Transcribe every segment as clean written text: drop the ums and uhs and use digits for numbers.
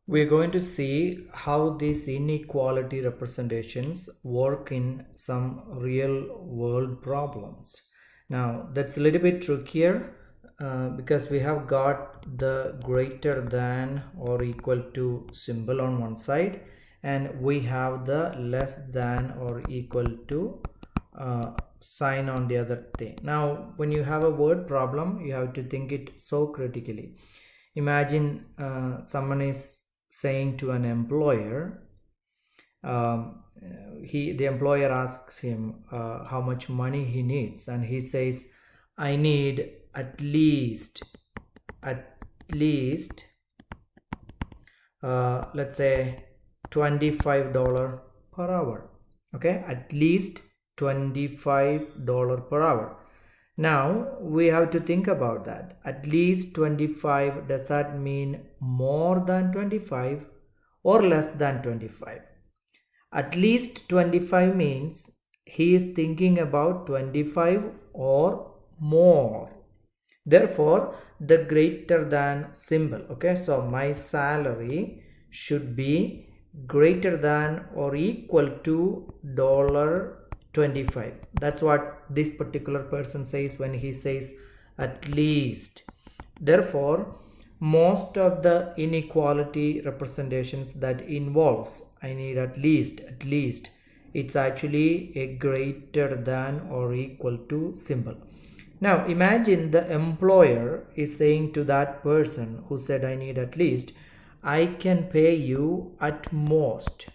We're going to see how these inequality representations work in some real world problems. Now, that's a little bit trickier because we have got the greater than or equal to symbol on one side, and we have the less than or equal to sign on the other thing. Now, when you have a word problem, you have to think it so critically. Imagine someone is saying to an employer, the employer asks him how much money he needs, and he says, I need at least let's say $25 per hour. Okay, at least $25 per hour. Now we have to think about that. At least 25, does that mean more than 25 or less than 25? At least 25 means he is thinking about 25 or more. Therefore, the greater than symbol. Okay, so my salary should be greater than or equal to $25. That's what this particular person says when he says at least. Therefore, most of the inequality representations that involves I need at least, it's actually a greater than or equal to symbol. Now imagine the employer is saying to that person who said I need at least, I can pay you at most.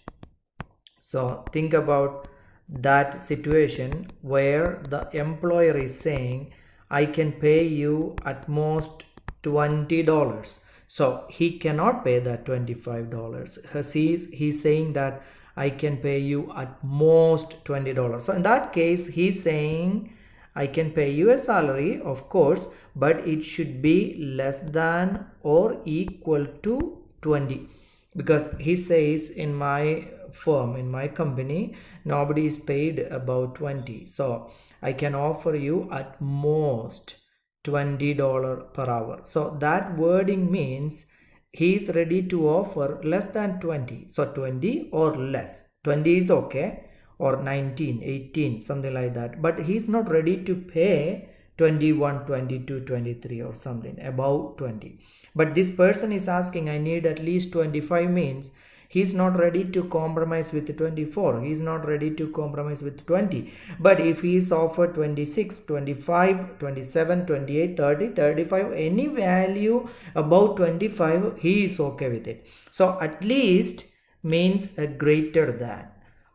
So think about that situation where the employer is saying I can pay you at most $20. So he cannot pay that $25. He's saying that I can pay you at most $20. So in that case, he's saying I can pay you a salary, of course, but it should be less than or equal to 20, because he says in my firm, in my company, nobody is paid about 20. So I can offer you at most $20 per hour. So that wording means he is ready to offer less than 20. So 20 or less. 20 is okay, or 19, 18, something like that. But he's not ready to pay 21, 22, 23 or something, about 20. But this person is asking I need at least 25 means he's not ready to compromise with 24. He's not ready to compromise with 20. But if he is offered 26, 25, 27, 28, 30, 35, any value above 25, he is okay with it. So at least means a greater than.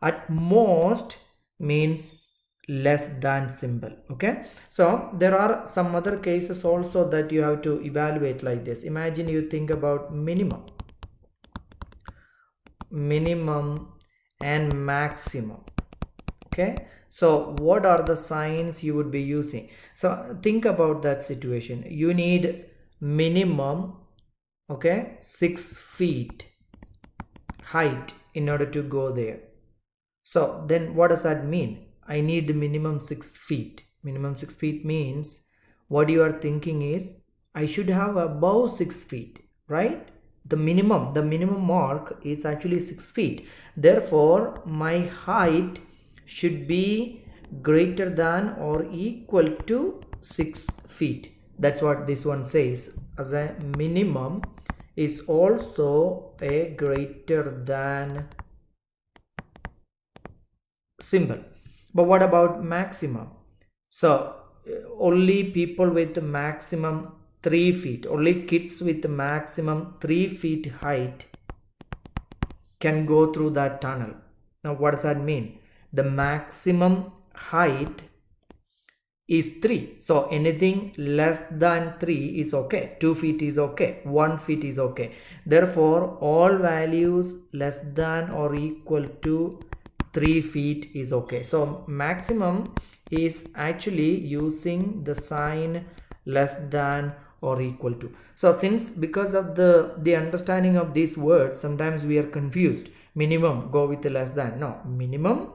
At most means less than symbol. Okay, so there are some other cases also that you have to evaluate like this. Imagine you think about minimum and maximum. Okay, so what are the signs you would be using? So think about that situation. You need minimum, okay, 6 feet height in order to go there. So then what does that mean? I need minimum 6 feet. Minimum 6 feet means what you are thinking is I should have above 6 feet, right? The minimum mark is actually 6 feet. Therefore, my height should be greater than or equal to 6 feet. That's what this one says. As a minimum is also a greater than symbol. But what about maximum? So only people with maximum 3 feet, only kids with maximum 3 feet height can go through that tunnel. Now what does that mean? The maximum height is 3. So anything less than 3 is okay. 2 feet is okay. 1 feet is okay. Therefore all values less than or equal to 3 feet is okay. So maximum is actually using the sign less than or equal to. So because of the understanding of these words, sometimes we are confused. Minimum, go with the less than. No, minimum,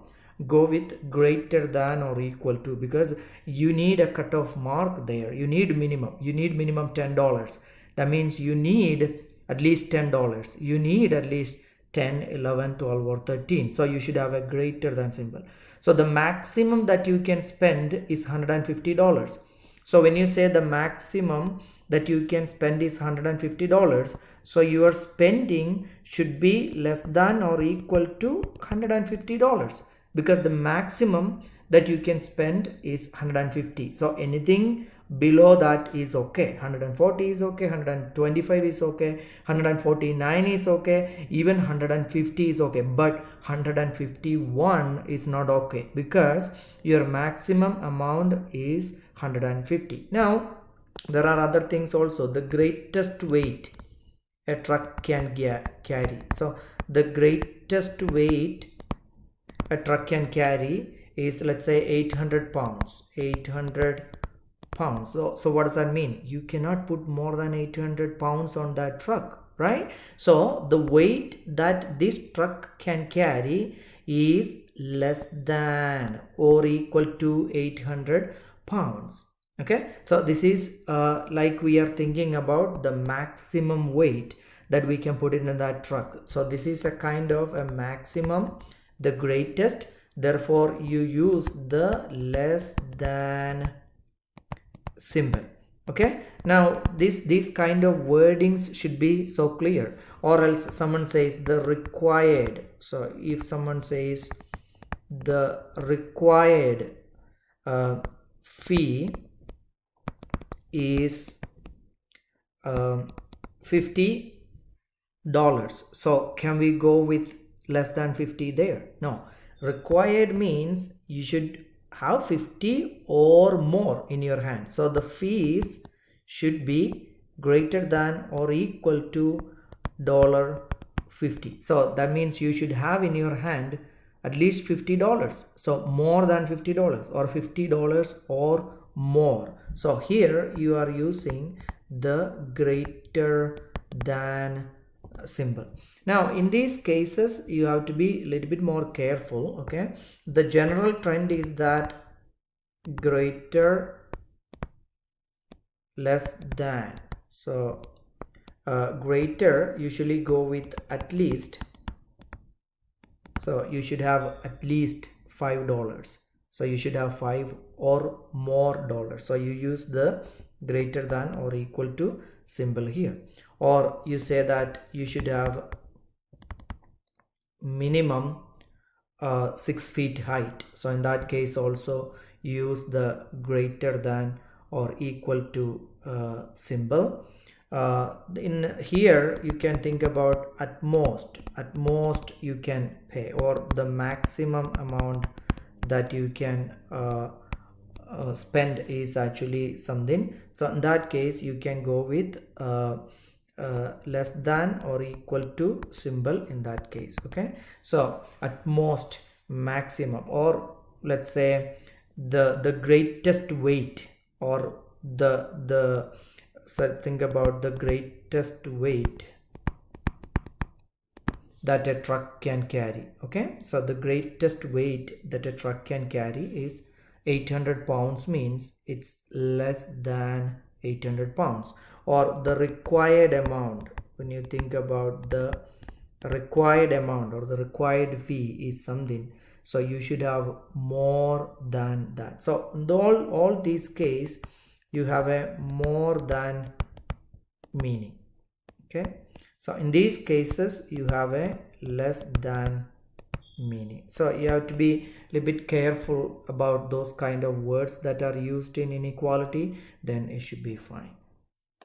go with greater than or equal to, because you need a cutoff mark there. You need minimum $10. That means you need at least $10. You need at least 10, 11, 12 or 13. So you should have a greater than symbol. So the maximum that you can spend is $150. So when you say the maximum that you can spend is $150, so your spending should be less than or equal to $150, because the maximum that you can spend is 150. So anything below that is okay. 140 is okay, 125 is okay, 149 is okay, even 150 is okay, but 151 is not okay, because your maximum amount is 150. Now there are other things also. The greatest weight a truck can carry. So the greatest weight a truck can carry is, let's say, 800 pounds. 800 pounds. So what does that mean? You cannot put more than 800 pounds on that truck, right? So the weight that this truck can carry is less than or equal to 800 pounds. Okay, so this is like we are thinking about the maximum weight that we can put in that truck. So this is a kind of a maximum, the greatest, therefore you use the less than symbol. Okay, now these kind of wordings should be so clear, or else someone says the required. So if someone says the required fee is $50, so can we go with less than 50 there? No, required means you should have 50 or more in your hand. So the fees should be greater than or equal to $50. So that means you should have in your hand at least $50. So more than $50 or $50 or more. So here you are using the greater than symbol. Now in these cases you have to be a little bit more careful. Okay, the general trend is that greater, less than. So greater usually go with at least. So you should have at least $5. So you should have 5 or more dollars. So you use the greater than or equal to symbol here. Or you say that you should have minimum 6 feet height. So in that case also use the greater than or equal to symbol. In here you can think about at most you can pay, or the maximum amount that you can spend is actually something. So in that case you can go with less than or equal to symbol in that case. Okay, so at most, maximum, or let's say the greatest weight, or so think about the greatest weight that a truck can carry. Okay, so the greatest weight that a truck can carry is 800 pounds, means it's less than 800 pounds. Or the required amount, when you think about the required amount or the required fee is something, so you should have more than that. So in all these cases you have a more than meaning. Okay, so in these cases you have a less than meaning. So you have to be a little bit careful about those kind of words that are used in inequality, then it should be fine.